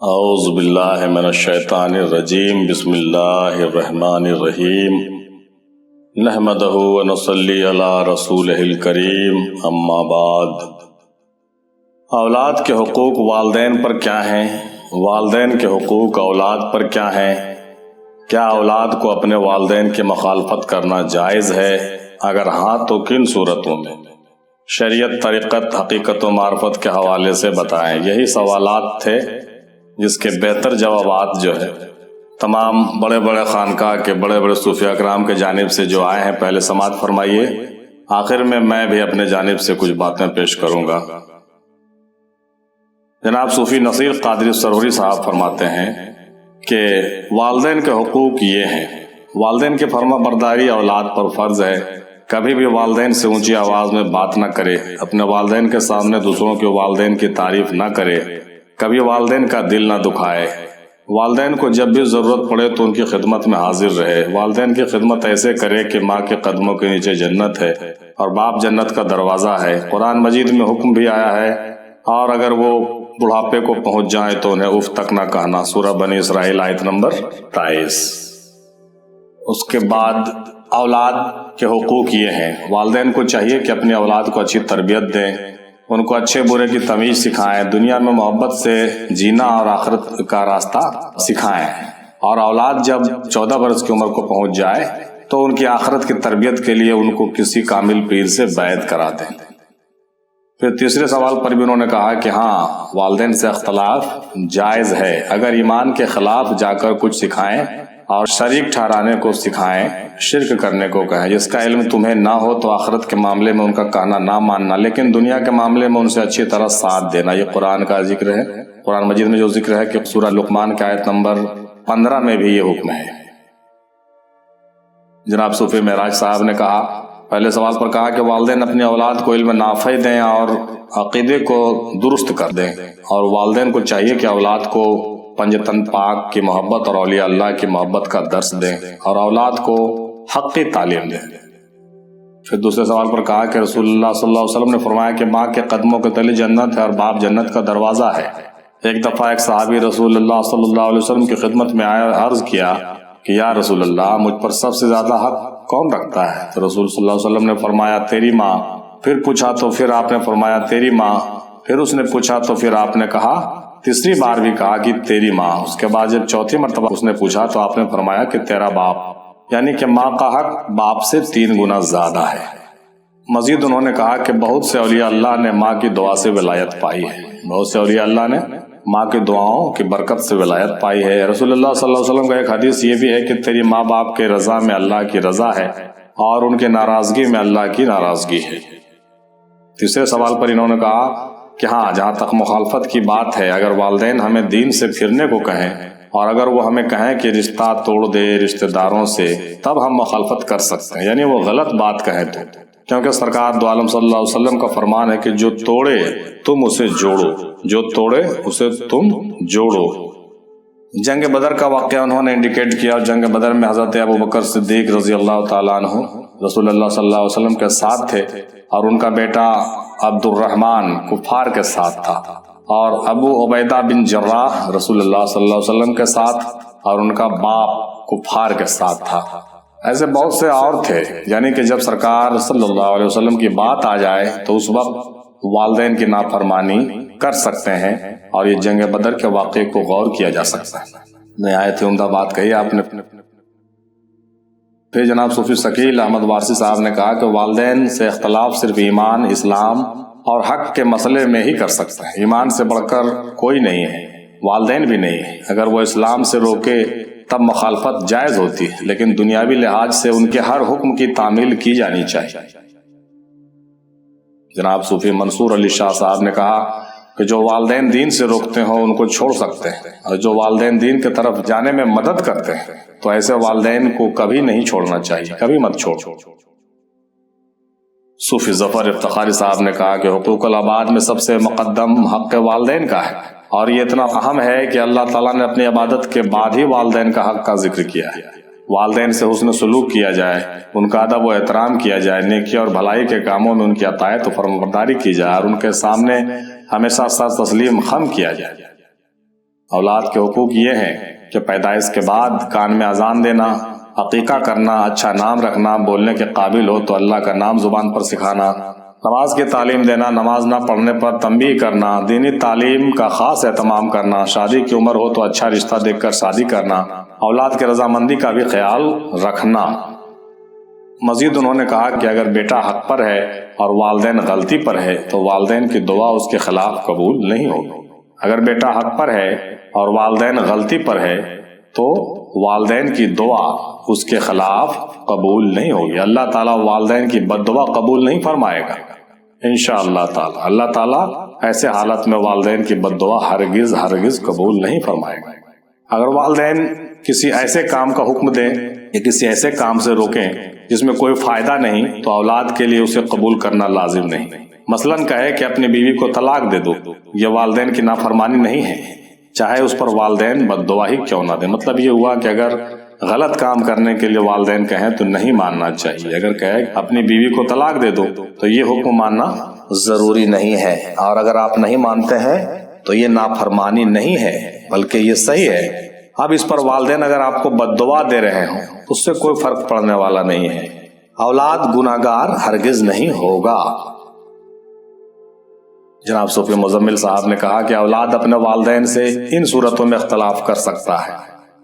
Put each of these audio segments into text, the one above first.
اعوذ باللہ من الشیطان الرجیم بسم اللہ الرحمن الرحیم نحمدہ ونصلی علی رسولہ الکریم اما بعد۔ اولاد کے حقوق والدین پر کیا ہیں؟ والدین کے حقوق اولاد پر کیا ہیں؟ کیا اولاد کو اپنے والدین کی مخالفت کرنا جائز ہے؟ اگر ہاں تو کن صورتوں میں؟ شریعت، طریقت، حقیقت و معرفت کے حوالے سے بتائیں۔ یہی سوالات تھے جس کے بہتر جوابات جو ہے تمام بڑے بڑے خانقاہ کے بڑے بڑے صوفیاء کرام کے جانب سے جو آئے ہیں، پہلے سماعت فرمائیے، آخر میں بھی اپنے جانب سے کچھ باتیں پیش کروں گا۔ جناب صوفی نصیر قادری سرہوری صاحب فرماتے ہیں کہ والدین کے حقوق یہ ہیں۔ والدین کی فرما برداری اولاد پر فرض ہے۔ کبھی بھی والدین سے اونچی آواز میں بات نہ کرے، اپنے والدین کے سامنے دوسروں کے والدین کی تعریف نہ کرے، کبھی والدین کا دل نہ دکھائے، والدین کو جب بھی ضرورت پڑے تو ان کی خدمت میں حاضر رہے، والدین کی خدمت ایسے کرے کہ ماں کے قدموں کے نیچے جنت ہے اور باپ جنت کا دروازہ ہے۔ قرآن مجید میں حکم بھی آیا ہے، اور اگر وہ بڑھاپے کو پہنچ جائیں تو انہیں اف تک نہ کہنا، سورہ بنی اسرائیل آیت نمبر 23۔ اس کے بعد اولاد کے حقوق یہ ہیں۔ والدین کو چاہیے کہ اپنی اولاد کو اچھی تربیت دیں، ان کو اچھے برے کی تمیز سکھائیں، دنیا میں محبت سے جینا اور آخرت کا راستہ سکھائیں، اور اولاد جب 14 برس کی عمر کو پہنچ جائے تو ان کی آخرت کی تربیت کے لیے ان کو کسی کامل پیر سے بیعت کرا دیں۔ پھر تیسرے سوال پر بھی انہوں نے کہا کہ ہاں، والدین سے اختلاف جائز ہے، اگر ایمان کے خلاف جا کر کچھ سکھائیں اور شریک ٹھہرانے کو سکھائیں، شرک کرنے کو کہیں، جس کا علم تمہیں نہ ہو تو آخرت کے معاملے میں ان کا کہنا نہ ماننا، لیکن دنیا کے معاملے میں ان سے اچھی طرح ساتھ دینا۔ یہ قرآن کا ذکر ہے، قرآن مجید میں جو ذکر ہے کہ سورہ لقمان کی آیت نمبر 15 میں بھی یہ حکم ہے۔ جناب صوفی معراج صاحب نے کہا، پہلے سوال پر کہا کہ والدین اپنی اولاد کو علم نافع دیں اور عقیدے کو درست کر دیں، اور والدین کو چاہیے کہ اولاد کو پنجتن پاک کی محبت اور اولیاء اللہ کی محبت کا درس دیں اور اولاد کو حق کی تعلیم دیں۔ پھر دوسرے سوال پر کہا کہ رسول اللہ صلی اللہ علیہ وسلم نے فرمایا کہ ماں کے قدموں کے تلے جنت ہے اور باپ جنت کا دروازہ ہے۔ ایک دفعہ ایک صحابی رسول اللہ صلی اللہ علیہ وسلم کی خدمت میں آیا، عرض کیا کہ یا رسول اللہ، مجھ پر سب سے زیادہ حق کون رکھتا ہے؟ تو رسول صلی اللہ علیہ وسلم نے فرمایا تیری ماں۔ پھر پوچھا تو پھر آپ نے فرمایا تیری ماں۔ پھر اس نے پوچھا تو پھر آپ نے کہا، تیسری بار بھی کہا کہ تیری ماں۔ اس کے بعد جب چوتھی مرتبہ اس نے پوچھا تو آپ نے فرمایا کہ تیرا باپ، یعنی کہ ماں کا حق باپ سے 3 گنا زیادہ ہے۔ مزید انہوں نے کہا کہ بہت سے اولیاء اللہ نے ماں کی دعا سے ولایت پائی ہے، بہت سے اولیاء اللہ نے ماں کی دعاؤں کی برکت سے ولایت پائی ہے۔ رسول اللہ صلی اللہ علیہ وسلم کا ایک حدیث یہ بھی ہے کہ تیری ماں باپ کے رضا میں اللہ کی رضا ہے اور ان کے ناراضگی میں اللہ کی ناراضگی ہے۔ تیسرے سوال پر انہوں نے کہا کہ ہاں، جہاں تک مخالفت کی بات ہے، اگر والدین ہمیں دین سے پھرنے کو کہیں اور اگر وہ ہمیں کہیں کہ رشتہ توڑ دے رشتہ داروں سے، تب ہم مخالفت کر سکتے ہیں، یعنی وہ غلط بات کہیں تو، کیونکہ سرکار دو عالم صلی اللہ علیہ وسلم کا فرمان ہے کہ جو توڑے تم اسے جوڑو، جو توڑے اسے تم جوڑو۔ جنگ بدر کا واقعہ انہوں نے انڈیکیٹ کیا، اور جنگ بدر میں حضرت ابوبکر صدیق رضی اللہ تعالیٰ عنہ رسول اللہ صلی اللہ علیہ وسلم کے ساتھ تھے، اور ان کا بیٹا عبد الرحمن کفار کے ساتھ تھا، اور ابو عبیدہ بن جراح رسول اللہ صلی اللہ علیہ وسلم کے ساتھ، اور ان کا باپ کفار کے ساتھ تھا۔ ایسے بہت سے اور تھے، یعنی کہ جب سرکار صلی اللہ علیہ وسلم کی بات آ جائے تو اس وقت والدین کی نافرمانی کر سکتے ہیں، اور یہ جنگ بدر کے واقعے کو غور کیا جا سکتا ہے۔ نہایت عمدہ بات کہی آپ نے۔ پھر جناب صوفی ثقیل احمد وارثی صاحب نے کہا کہ والدین سے اختلاف صرف ایمان، اسلام اور حق کے مسئلے میں ہی کر سکتے ہیں، ایمان سے بڑھ کر کوئی نہیں ہے، والدین بھی نہیں ہے۔ اگر وہ اسلام سے روکے تب مخالفت جائز ہوتی ہے، لیکن دنیاوی لحاظ سے ان کے ہر حکم کی تعمیل کی جانی چاہیے۔ جناب صوفی منصور علی شاہ صاحب نے کہا کہ جو والدین دین سے روکتے ہوں ان کو چھوڑ سکتے ہیں، اور جو والدین دین کی طرف جانے میں مدد کرتے ہیں تو ایسے والدین کو کبھی نہیں چھوڑنا چاہیے، کبھی مت چھوڑو۔ صوفی ظفر افتخاری صاحب نے کہا کہ حقوق العباد میں سب سے مقدم حق والدین کا ہے، اور یہ اتنا اہم ہے کہ اللہ تعالیٰ نے اپنی عبادت کے بعد ہی والدین کا حق کا ذکر کیا ہے۔ والدین سے حسن سلوک کیا جائے، ان کا ادب و احترام کیا جائے، نیکی اور بھلائی کے کاموں میں ان کی اطاعت و فرمانبرداری کی جائے، اور ان کے سامنے ہمیشہ سر تسلیم خم کیا جائے۔ اولاد کے حقوق یہ ہیں کہ پیدائش کے بعد کان میں اذان دینا، عقیقہ کرنا، اچھا نام رکھنا، بولنے کے قابل ہو تو اللہ کا نام زبان پر سکھانا، نماز کی تعلیم دینا، نماز نہ پڑھنے پر تنبیہ کرنا، دینی تعلیم کا خاص اہتمام کرنا، شادی کی عمر ہو تو اچھا رشتہ دیکھ کر شادی کرنا، اولاد کی رضامندی کا بھی خیال رکھنا۔ مزید انہوں نے کہا کہ اگر بیٹا حق پر ہے اور والدین غلطی پر ہے تو والدین کی دعا اس کے خلاف قبول نہیں ہوگی۔ اگر بیٹا حق پر ہے اور والدین غلطی پر ہے تو والدین کی دعا اس کے خلاف قبول نہیں ہوگی۔ اللہ تعالیٰ والدین کی بد دعا قبول نہیں فرمائے گا انشاءاللہ تعالیٰ۔ اللہ تعالیٰ ایسے حالت میں والدین کی بد دعا ہرگز قبول نہیں فرمائے گا۔ اگر والدین کسی ایسے کام کا حکم دیں یا کسی ایسے کام سے روکیں جس میں کوئی فائدہ نہیں تو اولاد کے لیے اسے قبول کرنا لازم نہیں۔ مثلاً کہے کہ اپنی بیوی کو طلاق دے دو، یہ والدین کی نافرمانی نہیں ہے، چاہے اس پر والدین بد دعا ہی کیوں نہ دیں۔ مطلب یہ ہوا کہ اگر غلط کام کرنے کے لیے والدین کہیں تو نہیں ماننا چاہیے، اگر کہے اپنی بیوی کو طلاق دے دو تو یہ حکم ماننا ضروری نہیں ہے، اور اگر آپ نہیں مانتے ہیں تو یہ نافرمانی نہیں ہے بلکہ یہ صحیح ہے۔ اب اس پر والدین اگر آپ کو بد دعا دے رہے ہوں اس سے کوئی فرق پڑنے والا نہیں ہے، اولاد گناہگار ہرگز نہیں ہوگا۔ جناب صوفی مزمل صاحب نے کہا کہ اولاد اپنے والدین سے ان صورتوں میں اختلاف کر سکتا ہے۔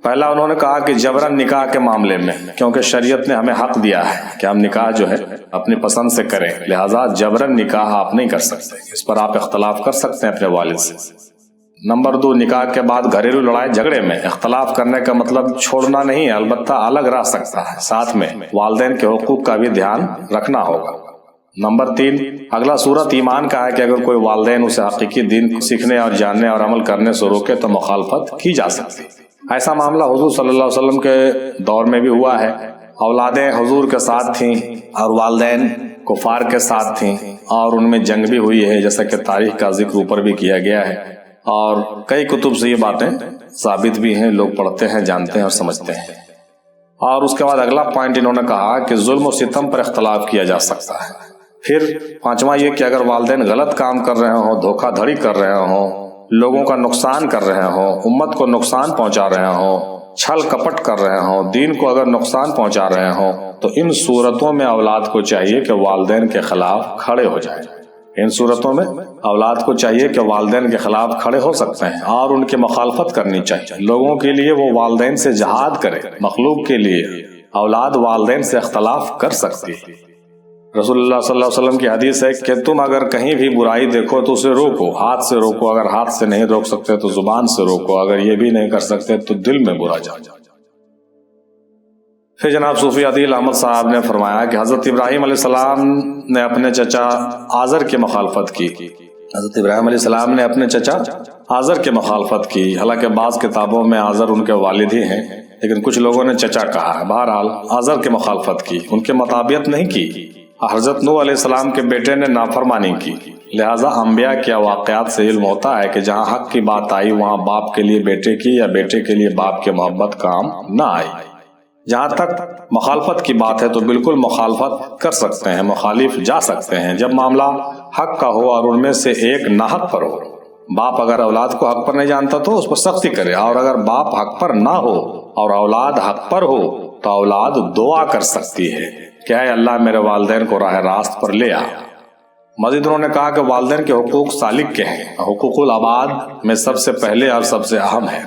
پہلا انہوں نے کہا کہ جبرن نکاح کے معاملے میں، کیونکہ شریعت نے ہمیں حق دیا ہے کہ ہم نکاح جو ہے اپنی پسند سے کریں، لہٰذا جبرن نکاح آپ نہیں کر سکتے، اس پر آپ اختلاف کر سکتے ہیں اپنے والد سے۔ نمبر 2، نکاح کے بعد گھریلو لڑائی جھگڑے میں اختلاف کرنے کا مطلب چھوڑنا نہیں ہے، البتہ الگ رہ سکتا ہے، ساتھ میں والدین کے حقوق کا بھی دھیان رکھنا ہوگا۔ نمبر 3، اگلا صورت ایمان کا ہے کہ اگر کوئی والدین اسے حقیقی دین سیکھنے اور جاننے اور عمل کرنے سے روکے تو مخالفت کی جا سکتی۔ ایسا معاملہ حضور صلی اللہ علیہ وسلم کے دور میں بھی ہوا ہے، اولادیں حضور کے ساتھ تھیں اور والدین کفار کے ساتھ تھیں، اور ان میں جنگ بھی ہوئی ہے، جیسا کہ تاریخ کا ذکر اوپر بھی کیا گیا ہے، اور کئی کتب سے یہ باتیں ثابت بھی ہیں، لوگ پڑھتے ہیں، جانتے ہیں اور سمجھتے ہیں۔ اور اس کے بعد اگلا پوائنٹ انہوں نے کہا کہ ظلم و ستم پر اختلاف کیا جا سکتا ہے۔ پھر پانچواں یہ کہ اگر والدین غلط کام کر رہے ہوں، دھوکہ دھڑی کر رہے ہوں، لوگوں کا نقصان کر رہے ہوں، امت کو نقصان پہنچا رہے ہوں، چھل کپٹ کر رہے ہوں، دین کو اگر نقصان پہنچا رہے ہوں، تو ان صورتوں میں اولاد کو چاہیے کہ والدین کے خلاف کھڑے ہو جائیں۔ ان صورتوں میں اولاد کو چاہیے کہ والدین کے خلاف کھڑے ہو سکتے ہیں اور ان کی مخالفت کرنی چاہیے۔ لوگوں کے لیے وہ والدین سے جہاد کرے، مخلوق کے لیے اولاد والدین سے اختلاف کر سکتی ہے۔ رسول اللہ صلی اللہ علیہ وسلم کی حدیث ہے کہ تم اگر کہیں بھی برائی دیکھو تو اسے روکو، ہاتھ سے روکو، اگر ہاتھ سے نہیں روک سکتے تو زبان سے روکو، اگر یہ بھی نہیں کر سکتے تو دل میں برا جان۔ پھر جناب صوفی عدیل احمد صاحب نے فرمایا کہ حضرت ابراہیم علیہ السلام نے اپنے چچا آزر کی مخالفت کی۔ حضرت ابراہیم علیہ السلام نے اپنے چچا آزر کی مخالفت کی، حالانکہ بعض کتابوں میں آزر ان کے والد ہی ہیں، لیکن کچھ لوگوں نے چچا کہا ہے۔ بہرحال آزر کی مخالفت کی، ان کے مطابقت نہیں کی۔ حضرت نوح علیہ السلام کے بیٹے نے نافرمانی کی، لہٰذا انبیاء کے واقعات سے علم ہوتا ہے کہ جہاں حق کی بات آئی وہاں باپ کے لیے بیٹے کی یا بیٹے کے لیے باپ کی محبت کام نہ آئی۔ جہاں تک مخالفت کی بات ہے تو بالکل مخالفت کر سکتے ہیں، مخالف جا سکتے ہیں جب معاملہ حق کا ہو اور ان میں سے ایک ناحق پر ہو۔ باپ اگر اولاد کو حق پر نہیں جانتا تو اس پر سختی کرے، اور اگر باپ حق پر نہ ہو اور اولاد حق پر ہو تو اولاد دعا کر سکتی ہے کہ اے اللہ میرے والدین کو راہ راست پر لے آ۔ مزید انہوں نے کہا کہ والدین کے حقوق سالک کے ہیں، حقوق العباد میں سب سے پہلے اور سب سے اہم ہے۔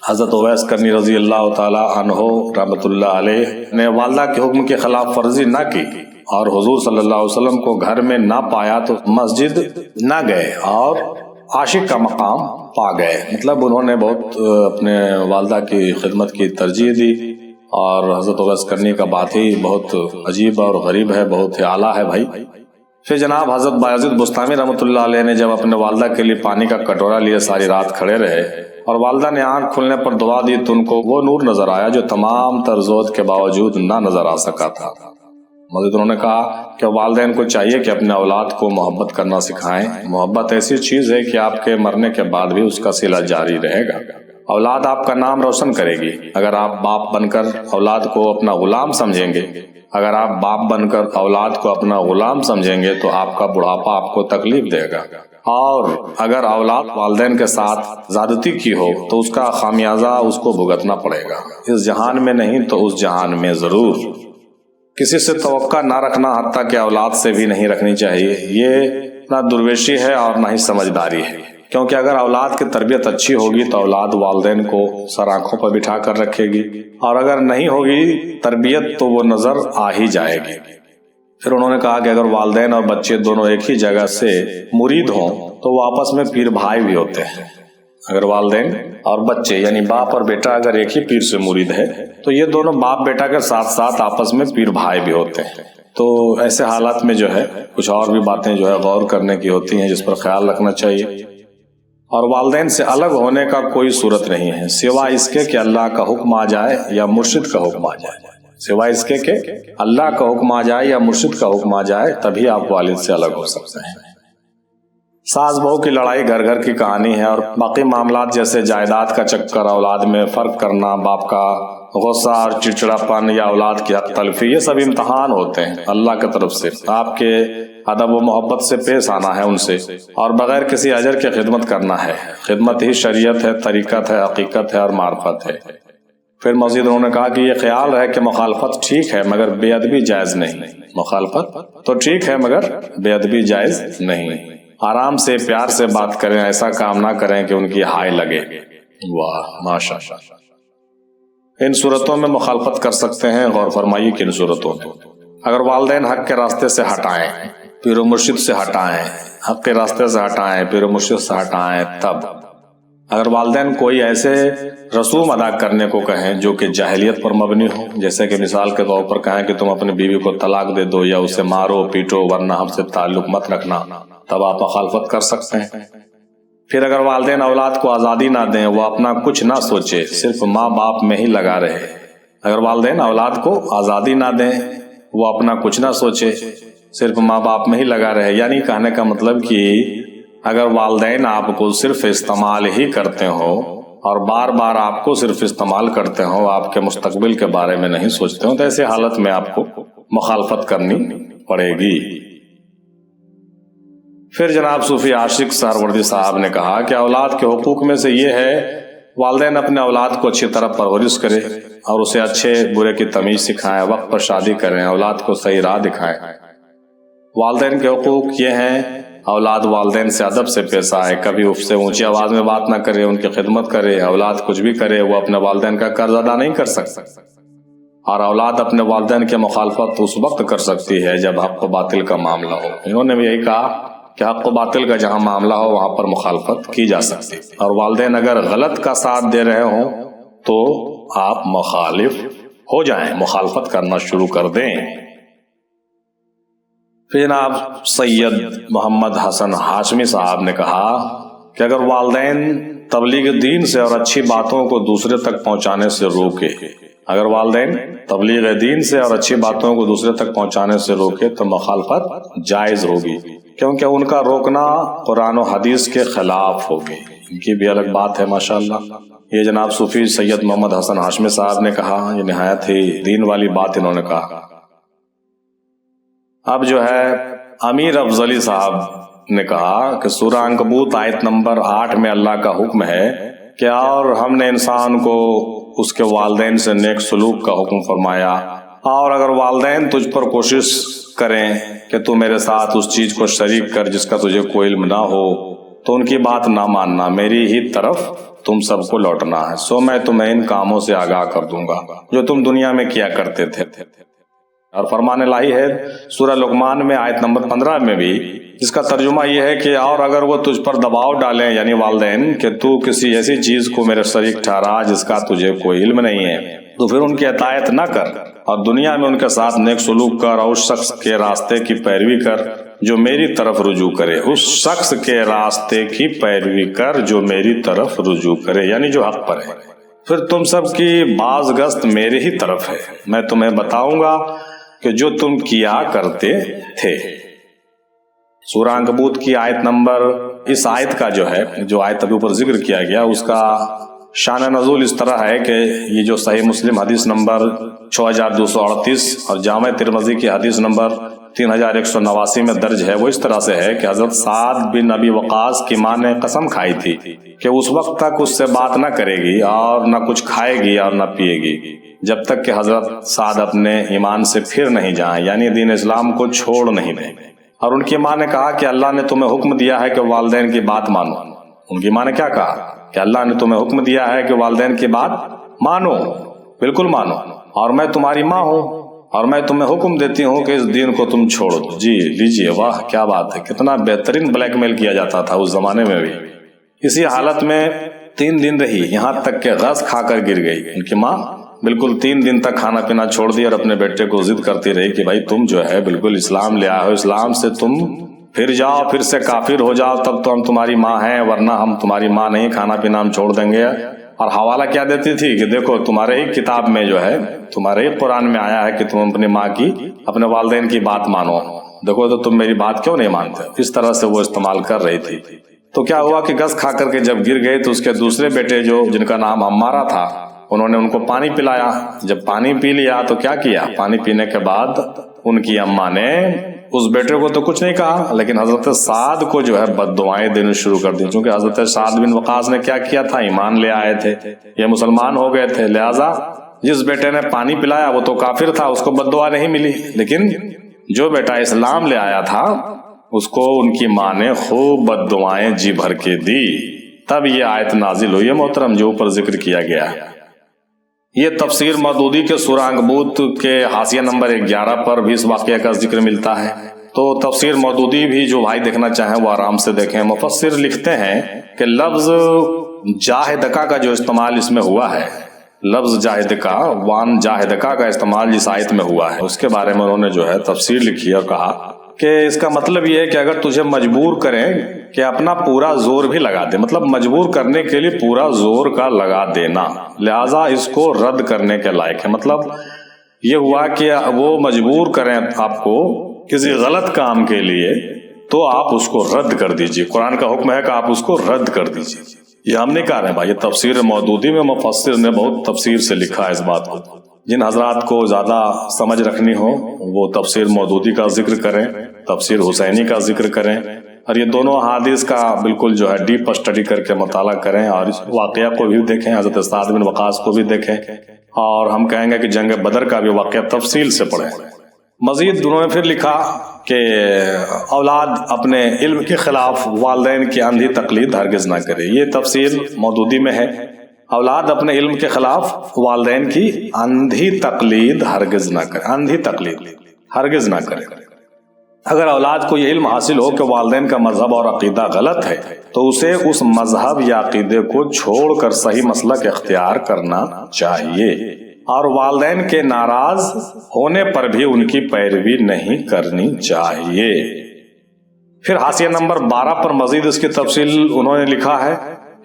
حضرت اویس کرنی رضی اللہ تعالی عنہ رحمۃ اللہ علیہ نے والدہ کے حکم کے خلاف ورزی نہ کی اور حضور صلی اللہ علیہ وسلم کو گھر میں نہ پایا تو مسجد نہ گئے اور عاشق کا مقام پا گئے۔ مطلب انہوں نے بہت اپنے والدہ کی خدمت کی ترجیح دی، اور حضرت اویس کرنی کا بات ہی بہت عجیب اور غریب ہے، بہت ہی اعلیٰ ہے بھائی۔ پھر جناب حضرت بایزید بستامی رحمۃ اللہ علیہ نے جب اپنے والدہ کے لیے پانی کا کٹورا لیے ساری رات کھڑے رہے اور والدہ نے آنکھ کھلنے پر دعا دی تو ان کو وہ نور نظر آیا جو تمام ترزود کے باوجود نہ نظر آ سکا تھا۔ مزید انہوں نے کہا کہ والدین کو چاہیے کہ اپنے اولاد کو محبت کرنا سکھائیں۔ محبت ایسی چیز ہے کہ آپ کے مرنے کے بعد بھی اس کا صلہ جاری رہے گا، اولاد آپ کا نام روشن کرے گی۔ اگر آپ باپ بن کر اولاد کو اپنا غلام سمجھیں گے، اگر آپ باپ بن کر اولاد کو اپنا غلام سمجھیں گے تو آپ کا بڑھاپا آپ کو تکلیف دے گا، اور اگر اولاد والدین کے ساتھ زیادتی کی ہو تو اس کا خامیازہ اس کو بھگتنا پڑے گا، اس جہان میں نہیں تو اس جہان میں ضرور۔ کسی سے توقع نہ رکھنا، حتیٰ کہ اولاد سے بھی نہیں رکھنی چاہیے، یہ نہ درویشی ہے اور نہ ہی سمجھداری ہے، کیونکہ اگر اولاد کی تربیت اچھی ہوگی تو اولاد والدین کو سر آنکھوں پر بٹھا کر رکھے گی، اور اگر نہیں ہوگی تربیت تو وہ نظر آ ہی جائے گی۔ پھر انہوں نے کہا کہ اگر والدین اور بچے دونوں ایک ہی جگہ سے مرید ہوں تو وہ آپس میں پیر بھائی بھی ہوتے ہیں۔ اگر والدین اور بچے یعنی باپ اور بیٹا اگر ایک ہی پیر سے مرید ہے تو یہ دونوں باپ بیٹا کے ساتھ ساتھ آپس میں پیر بھائی بھی ہوتے ہیں۔ تو ایسے حالات میں جو ہے کچھ اور بھی باتیں جو ہے غور کرنے کی ہوتی ہیں جس پر خیال رکھنا چاہیے۔ اور والدین سے الگ ہونے کا کوئی صورت نہیں ہے سوائے اس کے کہ اللہ کا حکم آ جائے یا مرشد کا حکم آ جائے، سوائے اس کے کہ اللہ کا حکم آ جائے یا مرشد کا حکم آ جائے، تبھی آپ والد سے الگ ہو سکتے ہیں۔ ساس بہو کی لڑائی گھر گھر کی کہانی ہے، اور باقی معاملات جیسے جائیداد کا چکر، اولاد میں فرق کرنا، باپ کا غصہ اور چڑچڑاپن یا اولاد کی حق تلفی، یہ سب امتحان ہوتے ہیں اللہ کی طرف سے۔ آپ کے ادب و محبت سے پیش آنا ہے ان سے، اور بغیر کسی اجر کے خدمت کرنا ہے۔ خدمت ہی شریعت ہے، طریقت ہے، حقیقت ہے اور معرفت ہے۔ پھر مزید انہوں نے کہا کہ یہ خیال ہے کہ مخالفت ٹھیک ہے مگر بے ادبی جائز نہیں۔ مخالفت تو ٹھیک ہے مگر بے ادبی جائز نہیں۔ آرام سے پیار سے بات کریں، ایسا کام نہ کریں کہ ان کی ہائے لگے۔ واہ ماشاء اللہ۔ ان صورتوں میں مخالفت کر سکتے ہیں، غور فرمائیے کہ ان صورتوں میں اگر والدین حق کے راستے سے ہٹائیں، پیر و مرشد سے ہٹائیں، حق کے راستے سے ہٹائیں، پیر و مرشد سے ہٹائیں، تب اگر والدین کوئی ایسے رسوم ادا کرنے کو کہیں جو کہ جاہلیت پر مبنی ہو، جیسے کہ مثال کے طور پر کہیں کہ تم اپنی بیوی کو طلاق دے دو یا اسے مارو پیٹو ورنہ ہم سے تعلق مت رکھنا، تب آپ مخالفت کر سکتے ہیں۔ پھر اگر والدین اولاد کو آزادی نہ دیں، وہ اپنا کچھ نہ سوچے، صرف ماں باپ میں ہی لگا رہے، اگر والدین اولاد کو آزادی نہ دیں، وہ اپنا کچھ نہ سوچے، صرف ماں باپ میں ہی لگا رہے، یعنی کہنے کا مطلب کہ اگر والدین آپ کو صرف استعمال ہی کرتے ہو اور بار بار آپ کو صرف استعمال کرتے ہو، آپ کے مستقبل کے بارے میں نہیں سوچتے ہو، تو ایسے حالت میں آپ کو مخالفت کرنی پڑے گی۔ پھر جناب صوفی عاشق سہروردی صاحب نے کہا کہ اولاد کے حقوق میں سے یہ ہے والدین اپنے اولاد کو اچھی طرح پرورش کرے اور اسے اچھے برے کی تمیز سکھائیں، وقت پر شادی کریں، اولاد کو صحیح راہ دکھائیں۔ والدین کے حقوق یہ ہیں اولاد والدین سے ادب سے پیش آئے، کبھی اس سے اونچی آواز میں بات نہ کرے، ان کی خدمت کرے۔ اولاد کچھ بھی کرے وہ اپنے والدین کا قرض ادا نہیں کر سکتا، اور اولاد اپنے والدین کے مخالفت اس وقت کر سکتی ہے جب حق و باطل کا معاملہ ہو۔ انہوں نے بھی یہی کہا کہ حق و باطل کا جہاں معاملہ ہو وہاں پر مخالفت کی جا سکتی، اور والدین اگر غلط کا ساتھ دے رہے ہوں تو آپ مخالف ہو جائیں، مخالفت کرنا شروع کر دیں۔ پھر جناب سید محمد حسن ہاشمی صاحب نے کہا کہ اگر والدین تبلیغ دین سے اور اچھی باتوں کو دوسرے تک پہنچانے سے روکے، اگر والدین تبلیغ دین سے اور اچھی باتوں کو دوسرے تک پہنچانے سے روکے تو مخالفت جائز ہوگی، کیونکہ ان کا روکنا قرآن و حدیث کے خلاف ہوگی۔ ان کی بھی الگ بات ہے ماشاءاللہ۔ یہ جناب صوفی سید محمد حسن ہاشمی صاحب نے کہا، یہ نہایت ہی دین والی بات انہوں نے کہا۔ اب جو ہے امیر افضلی صاحب نے کہا کہ سورہ عنکبوت آیت نمبر 8 میں اللہ کا حکم ہے کہ اور ہم نے انسان کو اس کے والدین سے نیک سلوک کا حکم فرمایا، اور اگر والدین تجھ پر کوشش کریں کہ تو میرے ساتھ اس چیز کو شریک کر جس کا تجھے کوئی علم نہ ہو تو ان کی بات نہ ماننا، میری ہی طرف تم سب کو لوٹنا ہے، سو میں تمہیں ان کاموں سے آگاہ کر دوں گا جو تم دنیا میں کیا کرتے تھے۔ اور فرمان الہی ہے سورہ لقمان میں آیت نمبر 15 میں بھی، جس کا ترجمہ یہ ہے کہ اور اگر وہ تجھ پر دباؤ ڈالیں یعنی والدین کہ تو کسی ایسی چیز کو میرے شریک ٹھہرا جس کا تجھے کوئی علم نہیں ہے تو پھر ان کی اطاعت نہ کر، اور دنیا میں ان کے ساتھ نیک سلوک کر، اور اس شخص کے راستے کی پیروی کر جو میری طرف رجوع کرے، اس شخص کے راستے کی پیروی کر جو میری طرف رجوع کرے، یعنی جو حق پر ہے، پھر تم سب کی باز گشت میرے ہی طرف ہے، میں تمہیں بتاؤں گا کہ جو تم کیا کرتے تھے۔ سورہ عنکبوت کی آیت نمبر، اس آیت کا جو ہے جو آیت ابھی اوپر ذکر کیا گیا اس کا شان نزول اس طرح ہے کہ یہ جو صحیح مسلم حدیث نمبر 6238 اور جامع ترمذی کی حدیث نمبر 3189 میں درج ہے، وہ اس طرح سے ہے کہ حضرت سعد بن ابی وقاص کی ماں نے قسم کھائی تھی کہ اس وقت تک اس سے بات نہ کرے گی اور نہ کچھ کھائے گی اور نہ پیے گی جب تک کہ حضرت سعد اپنے ایمان سے پھر نہیں جائیں، یعنی دین اسلام کو چھوڑ نہیں دیں۔ اور ان کی ماں نے کہا کہ اللہ نے تمہیں حکم دیا ہے کہ والدین کی بات مانو۔ ان کی ماں نے کیا کہا کہ اللہ نے تمہیں حکم دیا ہے کہ والدین کی بات مانو، بالکل مانو، اور میں تمہاری ماں ہوں اور میں تمہیں حکم دیتی ہوں کہ اس دین کو تم چھوڑ دو۔ جی لیجئے، واہ کیا بات ہے، کتنا بہترین بلیک میل کیا جاتا تھا اس زمانے میں بھی۔ اسی حالت میں 3 دن رہی، یہاں تک کہ غص کھا کر گر گئی۔ ان کی ماں بالکل 3 دن تک کھانا پینا چھوڑ دیا اور اپنے بیٹے کو ضد کرتی رہی کہ بھائی تم جو ہے بالکل اسلام لے آئے ہو، اسلام سے تم پھر جاؤ، پھر سے کافر ہو جاؤ، تب تو ہم تمہاری ماں ہیں، ورنہ ہم تمہاری ماں نہیں، کھانا پینا ہم چھوڑ دیں گے۔ اور حوالہ کیا دیتی تھی کہ دیکھو تمہارے ہی کتاب میں جو ہے، تمہارے ہی قرآن میں آیا ہے کہ تم اپنی ماں کی، اپنے والدین کی بات مانو، دیکھو تو تم میری بات کیوں نہیں مانتے۔ اس طرح سے وہ استعمال کر رہی تھی۔ تو کیا ہوا کہ گس کھا کر کے جب گر گئے تو اس کے دوسرے بیٹے جو جن کا نام عمارہ تھا، انہوں نے ان کو پانی پلایا۔ جب پانی پی لیا تو کیا کیا، پانی پینے کے بعد ان کی اماں نے اس بیٹے کو تو کچھ نہیں کہا، لیکن حضرت سعد کو جو ہے بد دعائیں دینا شروع کر دی، کیونکہ حضرت سعد بن وقاص نے کیا کیا تھا، ایمان لے آئے تھے، یہ مسلمان ہو گئے تھے، لہٰذا جس بیٹے نے پانی پلایا وہ تو کافر تھا، اس کو بد دعا نہیں ملی، لیکن جو بیٹا اسلام لے آیا تھا اس کو ان کی ماں نے خوب بد دعائیں جی بھر کے دی۔ تب یہ آیت نازل ہوئی ہے محترم جو اوپر ذکر کیا گیا ہے۔ یہ تفسیر مودودی کے سورہ عنکبوت کے حاشیہ نمبر 11 پر بھی اس واقعہ کا ذکر ملتا ہے۔ تو تفسیر مودودی بھی جو بھائی دیکھنا چاہیں وہ آرام سے دیکھیں۔ مفسر لکھتے ہیں کہ لفظ جاہدکا کا جو استعمال اس میں ہوا ہے، لفظ جاہدکا، وان جاہدکا کا استعمال جس آیت میں ہوا ہے، اس کے بارے میں انہوں نے جو ہے تفسیر لکھی اور کہا کہ اس کا مطلب یہ ہے کہ اگر تجھے مجبور کریں کہ اپنا پورا زور بھی لگا دے، مطلب مجبور کرنے کے لیے پورا زور کا لگا دینا، لہٰذا اس کو رد کرنے کے لائق ہے۔ مطلب یہ ہوا کہ وہ مجبور کریں آپ کو کسی غلط کام کے لیے تو آپ اس کو رد کر دیجئے، قرآن کا حکم ہے کہ آپ اس کو رد کر دیجئے۔ یہ ہم نہیں کہہ رہے ہیں بھائی، یہ تفسیر مودودی میں مفسر نے بہت تفسیر سے لکھا ہے اس بات کو۔ جن حضرات کو زیادہ سمجھ رکھنی ہو وہ تفسیر مودودی کا ذکر کریں، تفسیر حسینی کا ذکر کریں، اور یہ دونوں احادیث کا بالکل جو ہے ڈیپ اسٹڈی کر کے مطالعہ کریں، اور اس واقعہ کو بھی دیکھیں، حضرت سعد بن وقاص کو بھی دیکھیں، اور ہم کہیں گے کہ جنگ بدر کا بھی واقعہ تفصیل سے پڑھیں۔ مزید انہوں نے پھر لکھا کہ اولاد اپنے علم کے خلاف والدین کی اندھی تقلید ہرگز نہ کرے۔ یہ تفسیر مودودی میں ہے، اولاد اپنے علم کے خلاف والدین کی اندھی تقلید ہرگز نہ کرے، اندھی تقلید ہرگز نہ کرے۔ اگر اولاد کو یہ علم حاصل ہو کہ والدین کا مذہب اور عقیدہ غلط ہے تو اسے اس مذہب یا عقیدے کو چھوڑ کر صحیح مسلک اختیار کرنا چاہیے، اور والدین کے ناراض ہونے پر بھی ان کی پیروی نہیں کرنی چاہیے۔ پھر حاشیہ نمبر 12 پر مزید اس کی تفصیل انہوں نے لکھا ہے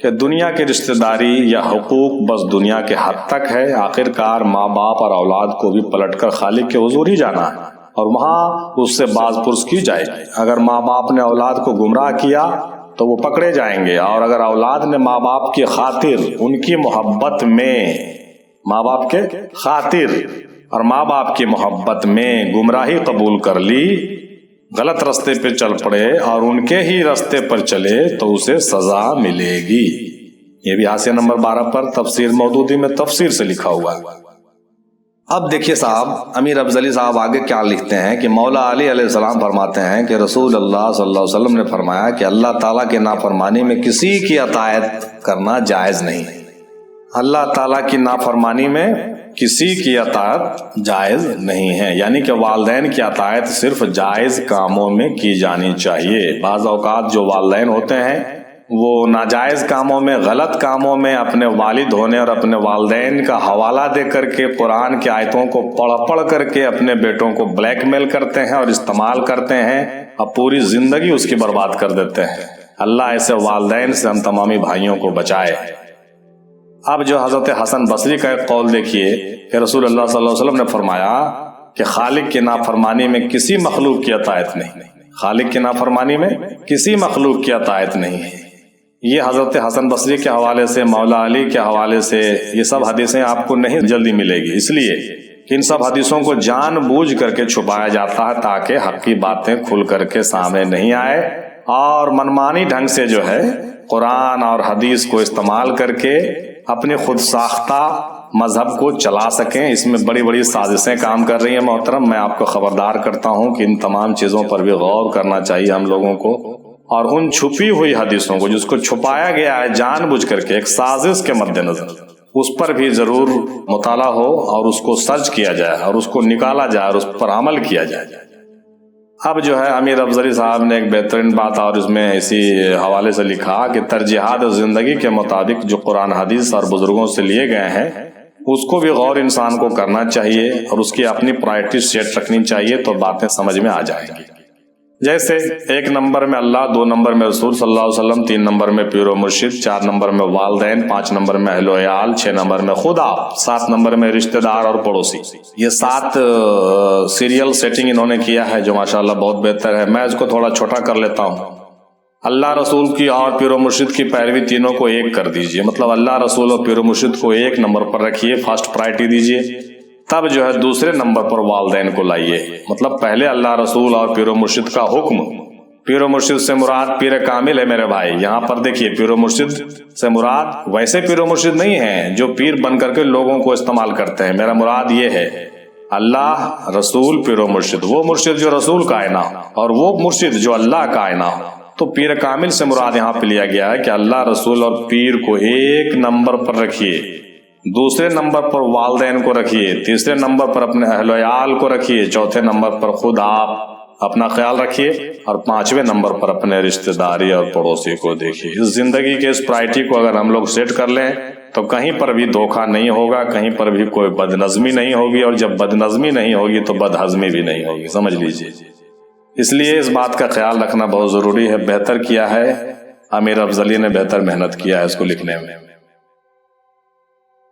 کہ دنیا کی رشتہ داری یا حقوق بس دنیا کے حد تک ہے، آخرکار ماں باپ اور اولاد کو بھی پلٹ کر خالق کے حضور ہی جانا ہے اور وہاں اس سے باز پرس کی جائے گی۔ اگر ماں باپ نے اولاد کو گمراہ کیا تو وہ پکڑے جائیں گے، اور اگر اولاد نے ماں باپ کی خاطر، ان کی محبت میں، ماں باپ کے خاطر اور ماں باپ کی محبت میں گمراہی قبول کر لی، غلط رستے پہ چل پڑے اور ان کے ہی رستے پر چلے تو اسے سزا ملے گی۔ یہ بھی حاشیہ نمبر 12 پر تفسیر مودودی میں تفسیر سے لکھا ہوا ہے۔ اب دیکھیے صاحب، امیر افضلی صاحب آگے کیا لکھتے ہیں کہ مولا علی علیہ السلام فرماتے ہیں کہ رسول اللہ صلی اللہ علیہ وسلم نے فرمایا کہ اللہ تعالیٰ کے نافرمانی میں کسی کی اطاعت کرنا جائز نہیں ہے۔ اللہ تعالیٰ کی نافرمانی میں کسی کی اطاعت جائز نہیں ہے، یعنی کہ والدین کی اطاعت صرف جائز کاموں میں کی جانی چاہیے۔ بعض اوقات جو والدین ہوتے ہیں وہ ناجائز کاموں میں، غلط کاموں میں اپنے والد ہونے اور اپنے والدین کا حوالہ دے کر کے قرآن کی آیتوں کو پڑھ کر کے اپنے بیٹوں کو بلیک میل کرتے ہیں اور استعمال کرتے ہیں، اب پوری زندگی اس کی برباد کر دیتے ہیں۔ اللہ ایسے والدین سے ہم تمامی بھائیوں کو بچائے۔ اب جو حضرت حسن بصری کا ایک قول دیکھیے کہ رسول اللہ صلی اللہ علیہ وسلم نے فرمایا کہ خالق کی نافرمانی میں کسی مخلوق کی اطاعت نہیں، خالق کی نافرمانی میں کسی مخلوق کی اطاعت نہیں ہے۔ یہ حضرت حسن بصری کے حوالے سے، مولا علی کے حوالے سے یہ سب حدیثیں آپ کو نہیں جلدی ملے گی، اس لیے ان سب حدیثوں کو جان بوجھ کر کے چھپایا جاتا ہے تاکہ حق کی باتیں کھل کر کے سامنے نہیں آئے، اور منمانی ڈھنگ سے جو ہے قرآن اور حدیث کو استعمال کر کے اپنی خود ساختہ مذہب کو چلا سکیں۔ اس میں بڑی بڑی سازشیں کام کر رہی ہیں محترم، میں آپ کو خبردار کرتا ہوں کہ ان تمام چیزوں پر بھی غور کرنا چاہیے ہم لوگوں کو، اور ان چھپی ہوئی حدیثوں کو جس کو چھپایا گیا ہے جان بوجھ کر کے ایک سازش کے مد نظر، اس پر بھی ضرور مطالعہ ہو اور اس کو سرچ کیا جائے اور اس کو نکالا جائے اور اس پر عمل کیا جائے۔ اب جو ہے امیر افضلی صاحب نے ایک بہترین بات اور اس میں اسی حوالے سے لکھا کہ ترجیحات زندگی کے مطابق جو قرآن حدیث اور بزرگوں سے لیے گئے ہیں اس کو بھی غور انسان کو کرنا چاہیے اور اس کی اپنی پرائرٹی سیٹ رکھنی چاہیے، تو باتیں سمجھ میں آ جائیں گی۔ جیسے 1 نمبر میں اللہ، 2 نمبر میں رسول صلی اللہ علیہ وسلم، 3 نمبر میں پیر و مرشد، 4 نمبر میں والدین، 5 نمبر میں اہل و عیال، 6 نمبر میں خدا، 7 نمبر میں رشتہ دار اور پڑوسی۔ یہ 7 سیریل سیٹنگ انہوں نے کیا ہے جو ماشاءاللہ بہت بہتر ہے۔ میں اس کو تھوڑا چھوٹا کر لیتا ہوں۔ اللہ رسول کی اور پیر و مرشد کی پیروی تینوں کو ایک کر دیجئے، مطلب اللہ رسول اور پیر و مرشد کو 1 نمبر پر رکھیے، فرسٹ پرائرٹی دیجئے، تب جو ہے دوسرے نمبر پر والدین کو لائیے، مطلب پہلے اللہ رسول اور پیر و مرشد کا حکم۔ پیر و مرشد سے مراد پیر کامل ہے میرے بھائی، یہاں پر دیکھیے پیر و مرشد سے مراد ویسے پیر و مرشد نہیں ہیں جو پیر بن کر کے لوگوں کو استعمال کرتے ہیں، میرا مراد یہ ہے اللہ رسول پیر و مرشد، وہ مرشد جو رسول کا آئینہ اور وہ مرشد جو اللہ کا آئینہ۔ تو پیر کامل سے مراد یہاں پہ لیا گیا ہے کہ اللہ رسول اور پیر کو 1 نمبر پر رکھیے، دوسرے نمبر پر والدین کو رکھیے، تیسرے نمبر پر اپنے اہل و عیال کو رکھیے، چوتھے نمبر پر خود آپ اپنا خیال رکھیے، اور 5ویں نمبر پر اپنے رشتہ داری اور پڑوسی کو دیکھیے۔ اس زندگی کے اس پرائرٹی کو اگر ہم لوگ سیٹ کر لیں تو کہیں پر بھی دھوکہ نہیں ہوگا، کہیں پر بھی کوئی بد نظمی نہیں ہوگی، اور جب بد نظمی نہیں ہوگی تو بد ہضمی بھی نہیں ہوگی، سمجھ لیجیے۔ اس لیے اس بات کا خیال رکھنا بہت ضروری ہے۔ بہتر کیا ہے امیر افضلی نے، بہتر محنت کیا ہے اس کو لکھنے میں۔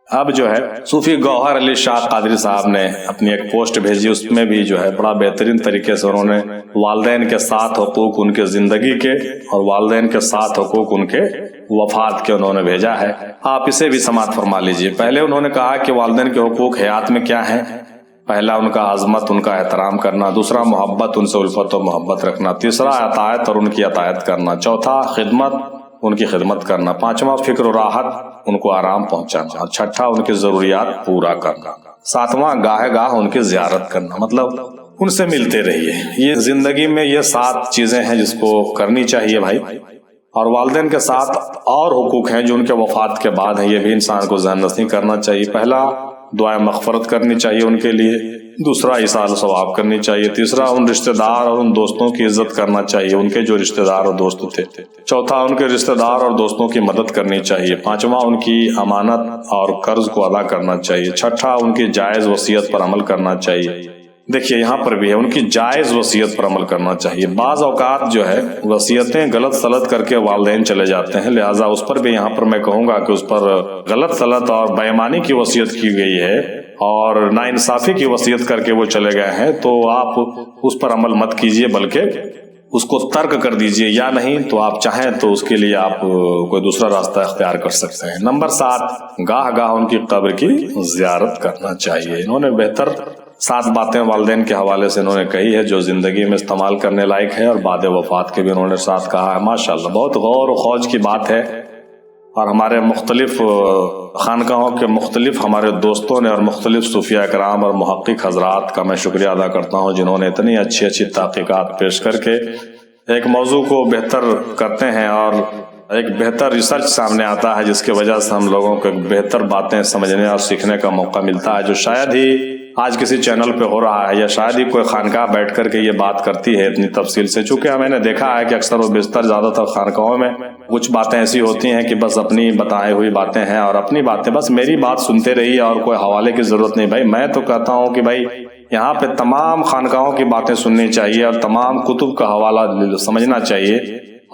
اب جو ہے صوفی گوہر علی شاہ قادری صاحب نے اپنی ایک پوسٹ بھیجی، اس میں بھی جو ہے بڑا بہترین طریقے سے انہوں نے والدین کے 7 حقوق ان کے زندگی کے اور والدین کے 7 حقوق ان کے وفات کے انہوں نے بھیجا ہے، آپ اسے بھی سماعت فرما لیجئے۔ پہلے انہوں نے کہا کہ والدین کے حقوق حیات میں کیا ہیں؟ پہلا ان کا عظمت، ان کا احترام کرنا، دوسرا محبت، ان سے الفت و محبت رکھنا، تیسرا اطاعت اور ان کی اطاعت کرنا، چوتھا خدمت، ان کی خدمت کرنا، 5واں فکر و راحت، ان کو آرام پہنچانا، اور 6واں ان کی ضروریات پورا کرنا، 7واں گاہ گاہ ان کی زیارت کرنا، مطلب ان سے ملتے رہیے۔ یہ زندگی میں یہ 7 چیزیں ہیں جس کو کرنی چاہیے بھائی۔ اور والدین کے 7 اور حقوق ہیں جو ان کے وفات کے بعد ہیں، یہ بھی انسان کو ذہن نشین کرنا چاہیے۔ پہلا دعائیں مغفرت کرنی چاہیے ان کے لیے، دوسرا ایصال ثواب کرنی چاہیے، تیسرا ان رشتہ دار اور ان دوستوں کی عزت کرنا چاہیے، ان کے جو رشتہ دار اور دوست تھے، چوتھا ان کے رشتہ دار اور دوستوں کی مدد کرنی چاہیے، 5واں ان کی امانت اور قرض کو ادا کرنا چاہیے، 6واں ان کی جائز وصیت پر عمل کرنا چاہیے۔ دیکھیے یہاں پر بھی ہے ان کی جائز وصیت پر عمل کرنا چاہیے۔ بعض اوقات جو ہے وصیتیں غلط سلط کر کے والدین چلے جاتے ہیں، لہٰذا اس پر بھی یہاں پر میں کہوں گا کہ اس پر غلط سلط اور بے ایمانی کی وصیت کی گئی ہے اور ناانصافی کی وصیت کر کے وہ چلے گئے ہیں، تو آپ اس پر عمل مت کیجیے بلکہ اس کو ترک کر دیجیے، یا نہیں تو آپ چاہیں تو اس کے لیے آپ کوئی دوسرا راستہ اختیار کر سکتے ہیں۔ نمبر 7، گاہ گاہ ان کی قبر کی زیارت کرنا چاہیے۔ انہوں نے بہتر 7 باتیں والدین کے حوالے سے انہوں نے کہی ہے جو زندگی میں استعمال کرنے لائق ہے، اور بعد وفات کے بھی انہوں نے 7 کہا ہے۔ ماشاءاللہ بہت غور و خوض کی بات ہے، اور ہمارے مختلف خانقاہوں کے مختلف ہمارے دوستوں نے اور مختلف صوفیاء کرام اور محقق حضرات کا میں شکریہ ادا کرتا ہوں جنہوں نے اتنی اچھی اچھی تحقیقات پیش کر کے ایک موضوع کو بہتر کرتے ہیں، اور ایک بہتر ریسرچ سامنے آتا ہے جس کی وجہ سے ہم لوگوں کو ایک بہتر باتیں سمجھنے اور سیکھنے کا موقع ملتا ہے، جو شاید ہی آج کسی چینل پہ ہو رہا ہے، یا شاید ہی کوئی خانقاہ بیٹھ کر کے یہ بات کرتی ہے اتنی تفصیل سے۔ چونکہ میں نے دیکھا ہے کہ اکثر و بیشتر زیادہ تر خانقاہوں میں کچھ باتیں ایسی ہوتی ہیں کہ بس اپنی بتائے ہوئی باتیں ہیں، اور اپنی باتیں بس میری بات سنتے رہیے اور کوئی حوالے کی ضرورت نہیں۔ بھائی میں تو کہتا ہوں کہ بھائی یہاں پہ تمام خانقاہوں کی باتیں سننی چاہیے اور تمام کتب کا حوالہ سمجھنا چاہیے،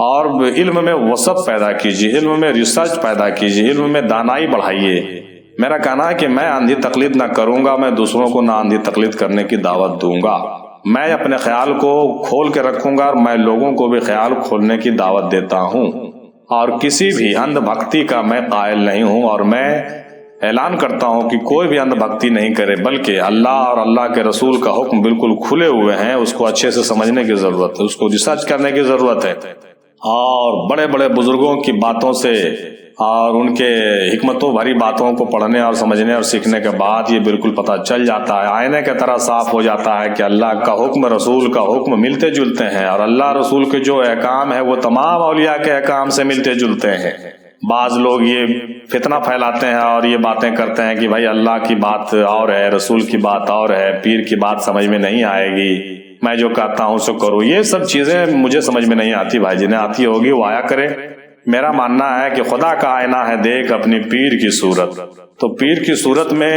اور علم میں وسعت پیدا کیجیے، علم میں ریسرچ پیدا کیجیے، علم میں دانائی بڑھائیے۔ میرا کہنا ہے کہ میں اندھی تقلید نہ کروں گا، میں دوسروں کو نہ اندھی تقلید کرنے کی دعوت دوں گا، میں اپنے خیال کو کھول کے رکھوں گا، اور میں لوگوں کو بھی خیال کھولنے کی دعوت دیتا ہوں۔ اور کسی بھی اندھ بھکتی کا میں قائل نہیں ہوں، اور میں اعلان کرتا ہوں کہ کوئی بھی اندھ بھکتی نہیں کرے، بلکہ اللہ اور اللہ کے رسول کا حکم بالکل کھلے ہوئے ہیں، اس کو اچھے سے سمجھنے کی ضرورت ہے، اس کو ریسرچ کرنے کی ضرورت ہے، اور بڑے بڑے بزرگوں کی باتوں سے اور ان کے حکمتوں بھری باتوں کو پڑھنے اور سمجھنے اور سیکھنے کے بعد یہ بالکل پتہ چل جاتا ہے، آئینے کی طرح صاف ہو جاتا ہے کہ اللہ کا حکم رسول کا حکم ملتے جلتے ہیں، اور اللہ رسول کے جو احکام ہے وہ تمام اولیاء کے احکام سے ملتے جلتے ہیں۔ بعض لوگ یہ فتنہ پھیلاتے ہیں اور یہ باتیں کرتے ہیں کہ بھائی اللہ کی بات اور ہے، رسول کی بات اور ہے، پیر کی بات سمجھ میں نہیں آئے گی، میں جو کہتا ہوں سو کرو۔ یہ سب چیزیں مجھے سمجھ میں نہیں آتی بھائی، جنہیں آتی ہوگی وہ آیا کرے۔ میرا ماننا ہے کہ خدا کا آئینہ ہے دیکھ اپنی پیر کی صورت، تو پیر کی صورت میں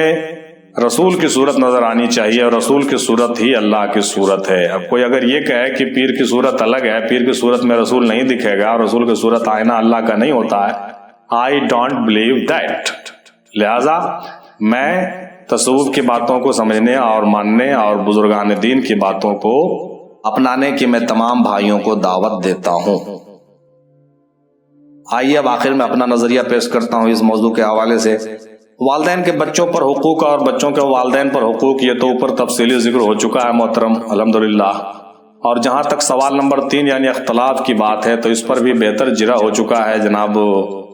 رسول کی صورت نظر آنی چاہیے، اور رسول کی صورت ہی اللہ کی صورت ہے۔ اب کوئی اگر یہ کہے کہ پیر کی صورت الگ ہے، پیر کی صورت میں رسول نہیں دکھے گا اور رسول کی صورت آئینہ اللہ کا نہیں ہوتا ہے، I don't believe that۔ لہذا میں تصوف کی باتوں کو سمجھنے اور ماننے اور بزرگان دین کی باتوں کو اپنانے کی میں تمام بھائیوں کو دعوت دیتا ہوں۔ آئیے اب آخر میں اپنا نظریہ پیش کرتا ہوں اس موضوع کے حوالے سے۔ والدین کے بچوں پر حقوق اور بچوں کے والدین پر حقوق، یہ تو اوپر تفصیلی ذکر ہو چکا ہے محترم الحمدللہ، اور جہاں تک سوال نمبر 3 یعنی اختلاط کی بات ہے تو اس پر بھی بہتر جرا ہو چکا ہے۔ جناب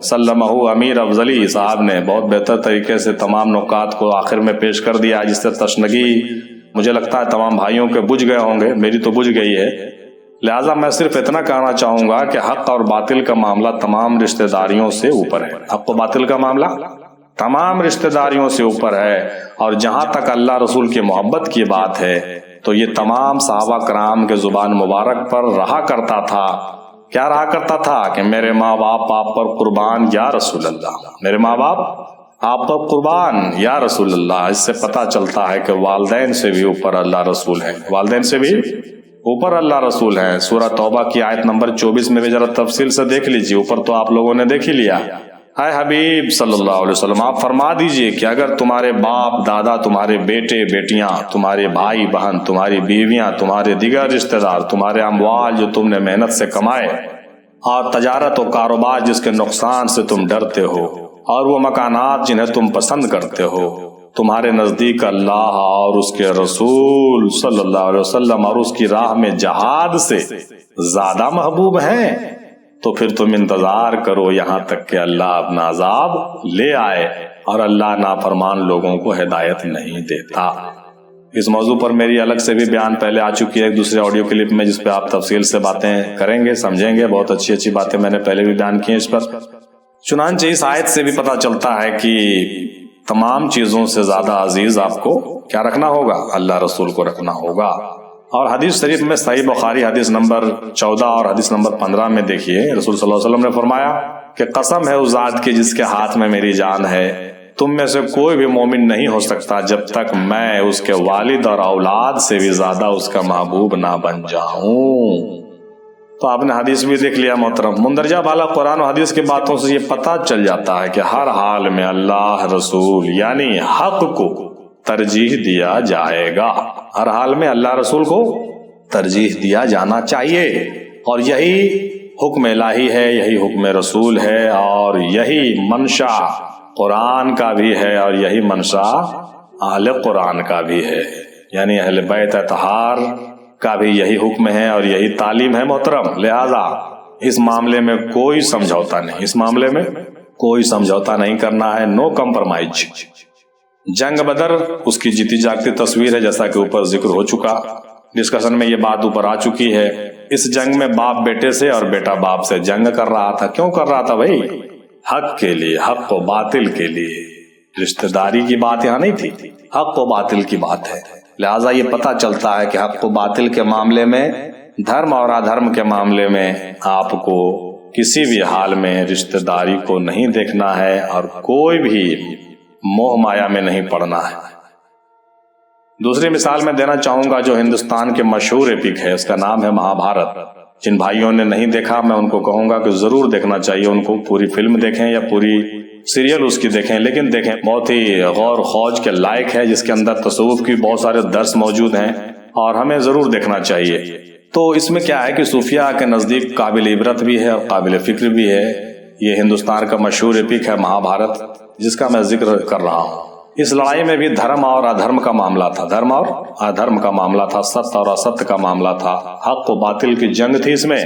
سلمہ امیر افضلی صاحب نے بہت بہتر طریقے سے تمام نکات کو آخر میں پیش کر دیا، جس سے تشنگی مجھے لگتا ہے تمام بھائیوں کے بجھ گئے ہوں گے، میری تو بجھ گئی ہے۔ لہٰذا میں صرف اتنا کہنا چاہوں گا کہ حق اور باطل کا معاملہ تمام رشتہ داریوں سے اوپر ہے۔ حق و باطل کا معاملہ تمام رشتہ داریوں سے اوپر ہے، اور جہاں تک اللہ رسول کی محبت کی بات ہے تو یہ تمام صحابہ کرام کے زبان مبارک پر رہا کرتا تھا۔ کیا رہا کرتا تھا کہ میرے ماں باپ آپ پر قربان یا رسول اللہ، میرے ماں باپ آپ پر قربان یا رسول اللہ۔ اس سے پتہ چلتا ہے کہ والدین سے بھی اوپر اللہ رسول ہے، والدین سے بھی اوپر اللہ رسول ہیں۔ سورہ توبہ کی آیت نمبر 24 میں بھی ذرا تفصیل سے دیکھ لیجیے، اوپر تو آپ لوگوں نے دیکھ ہی لیا۔ اے حبیب صلی اللہ علیہ وسلم، آپ فرما دیجئے کہ اگر تمہارے باپ دادا، تمہارے بیٹے بیٹیاں، تمہارے بھائی بہن، تمہاری بیویاں، تمہارے دیگر رشتہ دار، تمہارے اموال جو تم نے محنت سے کمائے، اور تجارت و کاروبار جس کے نقصان سے تم ڈرتے ہو، اور وہ مکانات جنہیں تم پسند کرتے ہو، تمہارے نزدیک اللہ اور اس کے رسول صلی اللہ علیہ وسلم اور اس کی راہ میں جہاد سے زیادہ محبوب ہیں، تو پھر تم انتظار کرو یہاں تک کہ اللہ اپنا عذاب لے آئے، اور اللہ نافرمان لوگوں کو ہدایت نہیں دیتا۔ اس موضوع پر میری الگ سے بھی بیان پہلے آ چکی ہے ایک دوسرے آڈیو کلپ میں، جس پہ آپ تفصیل سے باتیں کریں گے، سمجھیں گے، بہت اچھی اچھی باتیں میں نے پہلے بھی بیان کی ہیں اس پر۔ چنانچہ اس آیت سے بھی پتہ چلتا ہے کہ تمام چیزوں سے زیادہ عزیز آپ کو کیا رکھنا ہوگا؟ اللہ رسول کو رکھنا ہوگا۔ اور حدیث شریف میں صحیح بخاری حدیث نمبر 14 اور حدیث نمبر 15 میں دیکھیے، رسول صلی اللہ علیہ وسلم نے فرمایا کہ قسم ہے اس ذات کی جس کے ہاتھ میں میری جان ہے، تم میں سے کوئی بھی مومن نہیں ہو سکتا جب تک میں اس کے والد اور اولاد سے بھی زیادہ اس کا محبوب نہ بن جاؤں۔ تو آپ نے حدیث بھی دیکھ لیا محترم۔ مندرجہ بالا قرآن و حدیث کی باتوں سے یہ پتہ چل جاتا ہے کہ ہر حال میں اللہ رسول یعنی حق کو ترجیح دیا جائے گا، ہر حال میں اللہ رسول کو ترجیح دیا جانا چاہیے، اور یہی حکم الہی ہے، یہی حکم رسول ہے، اور یہی منشا قرآن کا بھی ہے، اور یہی منشا اہل قرآن کا بھی ہے، یعنی اہل بیت اطہار کا بھی یہی حکم ہے اور یہی تعلیم ہے محترم۔ لہذا اس معاملے میں کوئی سمجھوتا نہیں، اس معاملے میں کوئی سمجھوتا نہیں کرنا ہے، نو کمپرمائز۔ جنگ بدر اس کی جیتی جاگتی تصویر ہے، جیسا کہ اوپر ذکر ہو چکا، ڈسکشن میں یہ بات اوپر آ چکی ہے۔ اس جنگ میں باپ بیٹے سے اور بیٹا باپ سے جنگ کر رہا تھا۔ کیوں کر رہا تھا بھائی؟ حق کے لیے، حق و باطل کے لیے۔ رشتہ داری کی بات یہاں نہیں تھی، حق و باطل کی بات ہے۔ لہٰذا یہ پتہ چلتا ہے کہ حق و باطل کے معاملے میں، دھرم اور ادھرم کے معاملے میں آپ کو کسی بھی حال میں رشتہ داری کو نہیں دیکھنا ہے، اور کوئی بھی موہ مایا میں نہیں پڑنا ہے۔ دوسری مثال میں دینا چاہوں گا جو ہندوستان کے مشہور ایپک ہے، اس کا نام ہے مہا بھارت۔ جن بھائیوں نے نہیں دیکھا میں ان کو کہوں گا کہ ضرور دیکھنا چاہیے، ان کو پوری فلم دیکھیں یا پوری سیریل اس کی دیکھیں، لیکن دیکھیں، بہت ہی غور خوض کے لائق ہے، جس کے اندر تصوف کی بہت سارے درس موجود ہیں اور ہمیں ضرور دیکھنا چاہیے۔ تو اس میں کیا ہے کہ صوفیہ کے نزدیک قابل عبرت بھی ہے اور قابل فکر بھی ہے. یہ ہندوستان کا مشہور ایپک ہے مہا بھارت، جس کا میں ذکر کر رہا ہوں. اس لڑائی میں بھی دھرم اور ادھرم کا معاملہ تھا، دھرم اور ادھرم کا معاملہ تھا، ست اور است کا معاملہ تھا، حق و باطل کی جنگ تھی اس میں.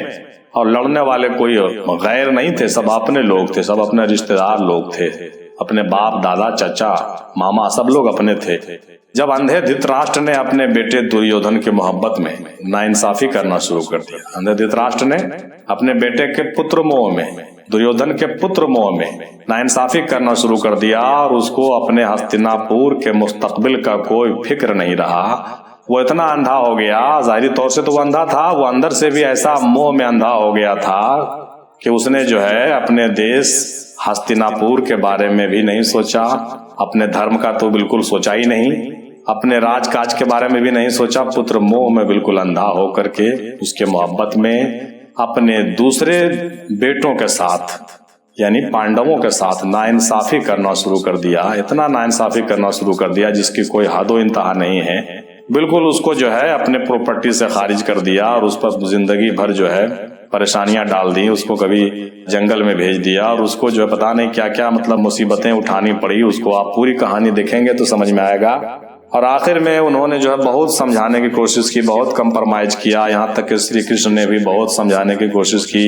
اور لڑنے والے کوئی غیر نہیں تھے، سب اپنے لوگ تھے، سب اپنے رشتہ دار لوگ تھے، اپنے باپ دادا چچا ماما سب لوگ اپنے تھے. جب اندھے دھتراشٹر نے اپنے بیٹے دریودھن کی محبت میں ناانصافی کرنا شروع کر دیا، اندھے دھتراشٹر نے اپنے بیٹے کے پتر موہ میں، دریودھن کے پتر موہ میں ناانصافی کرنا شروع کر دیا، اور اس کو اپنے ہستینا پور کے مستقبل کا کوئی فکر نہیں رہا. وہ اتنا اندھا ہو گیا، ظاہری طور سے تو وہ اندھا تھا، وہ اندر سے بھی ایسا موہ میں اندھا ہو گیا تھا کہ اس نے جو ہے اپنے دیش ہستینا پور کے بارے میں بھی نہیں سوچا، اپنے دھرم کا تو بالکل سوچا ہی نہیں، اپنے راج کاج کے بارے میں بھی نہیں سوچا. پتر موہ میں بالکل اندھا ہو کر کے اس کے محبت میں اپنے دوسرے بیٹوں کے ساتھ یعنی پانڈووں کے ساتھ ناانصافی کرنا شروع کر دیا. اتنا ناانصافی کرنا شروع کر دیا جس کی کوئی حد و انتہا نہیں ہے. بالکل اس کو جو ہے اپنے پراپرٹی سے خارج کر دیا، اور اس پر زندگی بھر جو ہے پریشانیاں ڈال دی. اس کو کبھی جنگل میں بھیج دیا، اور اس کو جو ہے پتہ نہیں کیا کیا مطلب مصیبتیں اٹھانی پڑی. اس کو آپ پوری کہانی دیکھیں گے تو سمجھ میں آئے گا. اور آخر میں انہوں نے جو ہے بہت سمجھانے کی کوشش کی، بہت کمپرمائز کیا، یہاں تک کہ شری کرشن نے بھی بہت سمجھانے کی کوشش کی،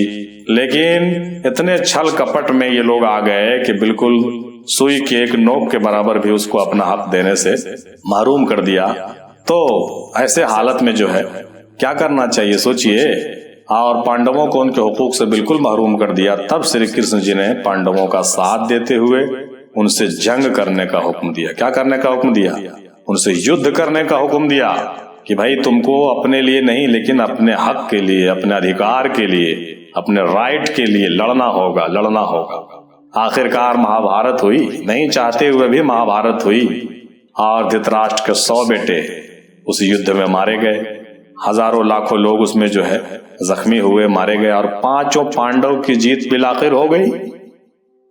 لیکن اتنے چھل کپٹ میں یہ لوگ آ گئے کہ بالکل سوئی کے ایک نوک کے برابر بھی اس کو اپنا حق دینے سے محروم کر دیا. تو ایسے حالت میں جو ہے کیا کرنا چاہیے سوچئے. اور پانڈووں کو ان کے حقوق سے بالکل محروم کر دیا. تب شری کرشن جی نے پانڈووں کا ساتھ دیتے ہوئے ان سے جنگ کرنے کا حکم دیا. کیا کرنے کا حکم دیا؟ ان سے یدھ کرنے کا حکم دیا کہ بھائی تم کو اپنے لیے نہیں لیکن اپنے حق کے لیے، اپنے ادھیکار کے لیے، اپنے رائٹ کے لیے لڑنا ہوگا، لڑنا ہوگا. آخرکار مہا بھارت ہوئی، نہیں چاہتے ہوئے بھی مہا بھارت ہوئی، اور دھتراشٹر کے 100 بیٹے اس یدھ میں مارے گئے. ہزاروں لاکھوں لوگ اس میں جو ہے زخمی ہوئے، مارے گئے، اور 5 پانڈو کی جیت بالآخر ہو گئی.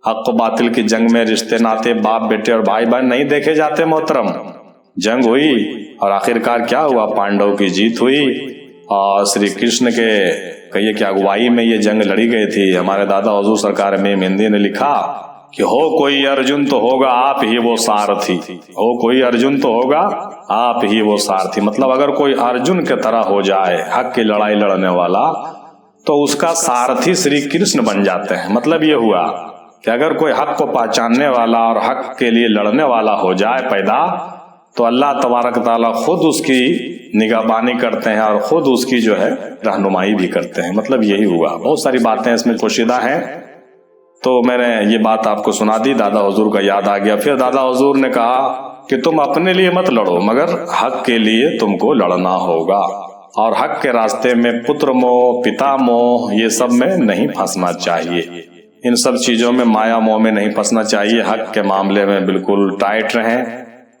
حق و باطل کی جنگ میں رشتے ناتے، باپ بیٹے اور بھائی بہن نہیں دیکھے جاتے محترم. جنگ ہوئی اور آخرکار کیا ہوا؟ پانڈو کی جیت ہوئی. اور شری کرشن کے کہیے کہ اگوائی میں یہ جنگ لڑی گئی تھی. ہمارے دادا حضور سرکار میں مہندی نے لکھا کہ ہو کوئی ارجن تو ہوگا آپ ہی وہ سارتھی، ہو کوئی ارجن تو ہوگا آپ ہی وہ سارتھی. مطلب اگر کوئی ارجن کے طرح ہو جائے حق کی لڑائی لڑنے والا تو اس کا سارتھی شری کرشن بن جاتے ہیں. مطلب یہ ہوا کہ اگر کوئی حق کو پہچاننے والا اور حق کے لیے لڑنے والا ہو جائے پیدا، تو اللہ تبارک تعالیٰ خود اس کی نگہبانی کرتے ہیں اور خود اس کی جو ہے رہنمائی بھی کرتے ہیں. مطلب یہی ہوا. بہت ساری باتیں اس میں پوشیدہ ہیں، تو میں نے یہ بات آپ کو سنا دی. دادا حضور کا یاد آ گیا. پھر دادا حضور نے کہا کہ تم اپنے لیے مت لڑو، مگر حق کے لیے تم کو لڑنا ہوگا، اور حق کے راستے میں پتر موہ، پتا موہ، یہ سب میں نہیں پھنسنا چاہیے. ان سب چیزوں میں، مایا موہ میں نہیں پھنسنا چاہیے. حق کے معاملے میں بالکل ٹائٹ رہیں،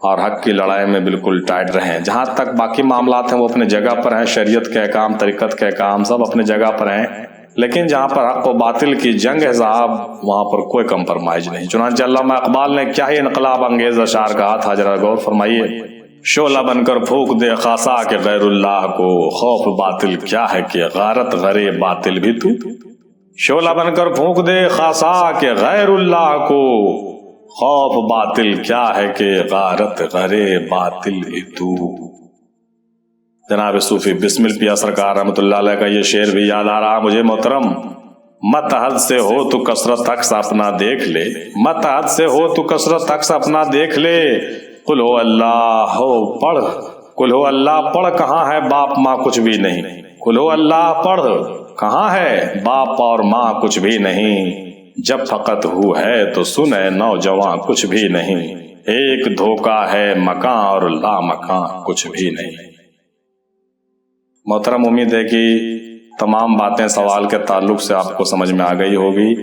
اور حق کی لڑائی میں بالکل ٹائٹ رہیں. جہاں تک باقی معاملات ہیں وہ اپنے جگہ پر ہیں، شریعت کے احکام، طریقت کے احکام سب اپنے جگہ پر ہیں، لیکن جہاں پر حق و باطل کی جنگ ہے صاحب، وہاں پر کوئی کمپرمائز نہیں. چنانچہ علامہ اقبال نے کیا ہی انقلاب انگیز اشعار کہا تھا، ذرا غور فرمائیے. شعلہ بن کر پھونک دے خاصا کہ غیر اللہ کو، خوف باطل کیا ہے کہ غارت غرے باطل بھی تو. شعلہ بن کر پھونک دے خاصا کہ غیر اللہ کو، خوف باطل کیا ہے کہ غارت غرے باطل بھی تو. جناب صوفی بسمل پیا سرکار رحمۃ اللہ علیہ کا یہ شعر بھی یاد آ رہا مجھے محترم. مت حد سے ہو تو کثرت عکس اپنا دیکھ لے، مت حد سے ہو تو کثرت عکس اپنا دیکھ لے. قل ہو اللہ ہو پڑھ، قل ہو اللہ پڑھ، کہاں ہے باپ ماں کچھ بھی نہیں. قل ہو اللہ پڑھ، کہاں ہے باپ اور ماں کچھ بھی نہیں. جب فقط ہو ہے تو سنے نوجوان کچھ بھی نہیں. ایک دھوکہ ہے مکان اور لا مکان کچھ بھی نہیں. محترم امید ہے کہ تمام باتیں سوال کے تعلق سے آپ کو سمجھ میں آ گئی ہوگی.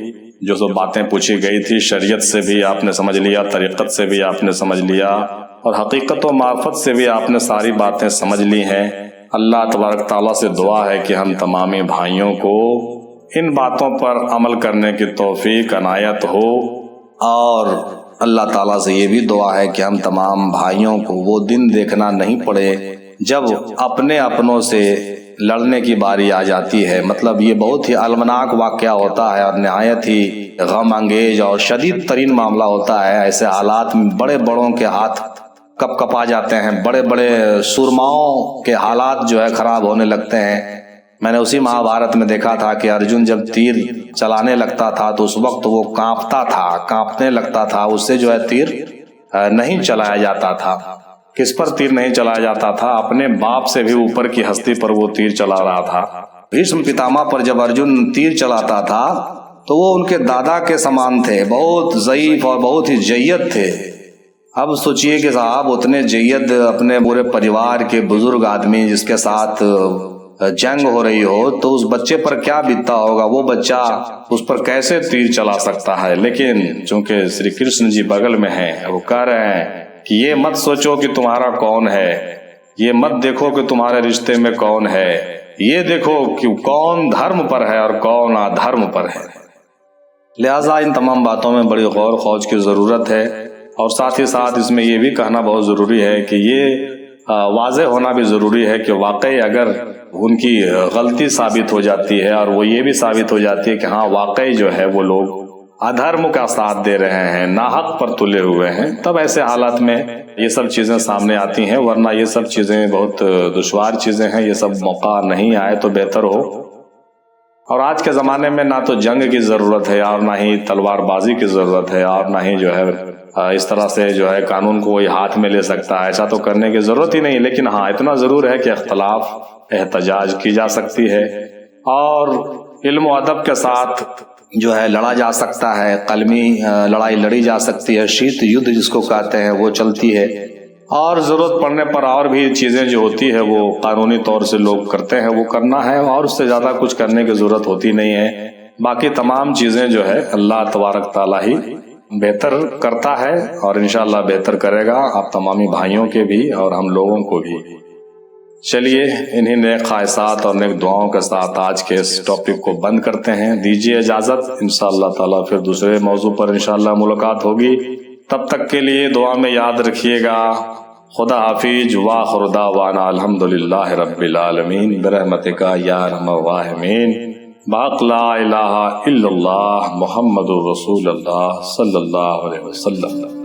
جو سب باتیں پوچھی گئی تھی شریعت سے بھی آپ نے سمجھ لیا، طریقت سے بھی آپ نے سمجھ لیا، اور حقیقت و معرفت سے بھی آپ نے ساری باتیں سمجھ لی ہیں. اللہ تبارک تعالیٰ سے دعا ہے کہ ہم تمامی بھائیوں کو ان باتوں پر عمل کرنے کی توفیق عنایت ہو، اور اللہ تعالیٰ سے یہ بھی دعا ہے کہ ہم تمام بھائیوں کو وہ دن دیکھنا نہیں پڑے جب اپنے اپنوں سے لڑنے کی باری آ جاتی ہے. مطلب یہ بہت ہی المناک واقعہ ہوتا ہے اور نہایت ہی غم انگیز اور شدید ترین معاملہ ہوتا ہے. ایسے حالات میں بڑے بڑوں کے ہاتھ کپ کپا جاتے ہیں، بڑے بڑے سورماؤں کے حالات جو ہے خراب ہونے لگتے ہیں. میں نے اسی مہابھارت میں دیکھا تھا کہ ارجن جب تیر چلانے لگتا تھا تو اس وقت وہ کانپنے لگتا تھا. اس سے جو ہے تیر نہیں چلایا جاتا تھا. کس پر تیر نہیں چلایا جاتا تھا؟ اپنے باپ سے بھی اوپر کی ہستی پر وہ تیر چلا رہا تھا. بھیشم پتاما پر جب ارجن تیر چلاتا تھا تو وہ ان کے دادا کے سامان تھے، بہت ضعیف اور بہت ہی جید تھے. اب سوچئے کہ صاحب اتنے جید اپنے پورے پریوار کے بزرگ آدمی جس کے ساتھ جنگ ہو رہی ہو تو اس بچے پر کیا بیتتا ہوگا، وہ بچہ اس پر کیسے تیر چلا سکتا ہے. لیکن چونکہ شری کرشن جی بغل میں ہیں، وہ کہہ رہے ہیں کہ یہ مت سوچو کہ تمہارا کون ہے، یہ مت دیکھو کہ تمہارے رشتے میں کون ہے، یہ دیکھو کہ کون دھرم پر ہے اور کون ادھرم پر ہے. لہٰذا ان تمام باتوں میں بڑی غور خوض کی ضرورت ہے. اور ساتھ ہی ساتھ اس میں یہ بھی کہنا بہت ضروری ہے کہ یہ واضح ہونا بھی ضروری ہے کہ واقعی اگر ان کی غلطی ثابت ہو جاتی ہے اور وہ یہ بھی ثابت ہو جاتی ہے کہ ہاں واقعی جو ہے وہ لوگ ادھرم کا ساتھ دے رہے ہیں، ناحق پر تلے ہوئے ہیں، تب ایسے حالات میں یہ سب چیزیں سامنے آتی ہیں. ورنہ یہ سب چیزیں بہت دشوار چیزیں ہیں، یہ سب موقع نہیں آئے تو بہتر ہو. اور آج کے زمانے میں نہ تو جنگ کی ضرورت ہے اور نہ ہی تلوار بازی کی ضرورت ہے اور نہ ہی جو ہے اس طرح سے جو ہے قانون کو وہی ہاتھ میں لے سکتا ہے. ایسا تو کرنے کی ضرورت ہی نہیں. لیکن ہاں اتنا ضرور ہے کہ اختلاف احتجاج کی جا سکتی ہے اور علم و ادب کے ساتھ جو ہے لڑا جا سکتا ہے، قلمی لڑائی لڑی جا سکتی ہے، شیت یدھ جس کو کہتے ہیں وہ چلتی ہے. اور ضرورت پڑنے پر اور بھی چیزیں جو ہوتی ہے وہ قانونی طور سے لوگ کرتے ہیں، وہ کرنا ہے اور اس سے زیادہ کچھ کرنے کی ضرورت ہوتی نہیں ہے. باقی تمام چیزیں جو ہے اللہ تبارک تعالیٰ ہی بہتر کرتا ہے اور انشاءاللہ بہتر کرے گا آپ تمامی بھائیوں کے بھی اور ہم لوگوں کو بھی. چلیے انہی نیک خواہشات اور نیک دعاؤں کے ساتھ آج کے اس ٹاپک کو بند کرتے ہیں. دیجیے اجازت، انشاءاللہ تعالیٰ پھر دوسرے موضوع پر انشاءاللہ ملاقات ہوگی. تب تک کے لیے دعا میں یاد رکھیے گا. خدا حافظ. وآخر دعوانا الحمدللہ رب العالمین برحمتک یا ارحم الراحمین. باق لا الہ الا اللہ محمد الرسول اللہ صلی اللہ علیہ وسلم.